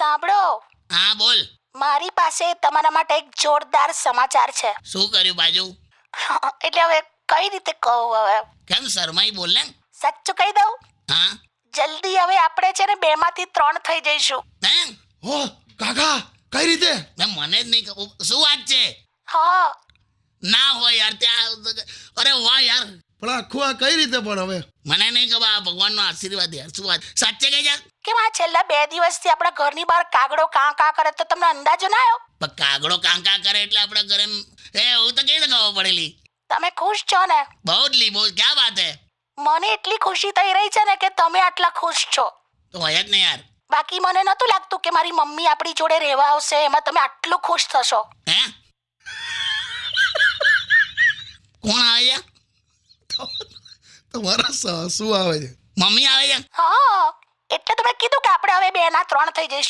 સાંભળો, હા બોલ. મારી પાસે તમારા માટે એક જોરદાર સમાચાર છે. શું કર્યું બાજુ? એટલે હવે કઈ રીતે કહું? હવે કેમ શરમાઈ બોલ ને. સાચું કહી દઉં? હા. જલ્દી હવે આપણે છે ને 2 માંથી 3 થઈ જઈશું. હે? હો કાકા કઈ રીતે? મને જ નહીં ખબર. શું વાત છે? હા, ના હોય યાર ત્યાં. અરે વાહ યાર. પણ આખું આ કઈ રીતે પણ હવે? મને નહીં ખબર. આ ભગવાનનો આશીર્વાદ યાર. શું વાત સાચે કે યાર? કેમ આ છેલ્લા 2 દિવસથી આપણા ઘરની બહાર કાગડો કાં કાં કરે તો તમને અંદાજો ના આવ્યો? પણ કાગડો કાંકા કરે એટલે આપણા ઘરે હું તો કેવી રીતે ખબર પડેલી? તમે ખુશ છો ને? બહુ જ લી બહુ. ક્યાં વાત હે? મને એટલી ખુશી થઈ રહી છે ને કે તમે આટલા ખુશ છો. તો હોય જ ને યાર. બાકી મને નહોતું લાગતું કે મારી મમ્મી આપણી જોડે રહેવા આવશે, એમાં તમે આટલું ખુશ થશો. હે? કોણ આવે છે? તમારા સાસુ આવે છે. મમ્મી આવે છે? હા, એટલે તો મેં કીધું કે આપણે હવે 2 ના 3 થઈ જઈશું.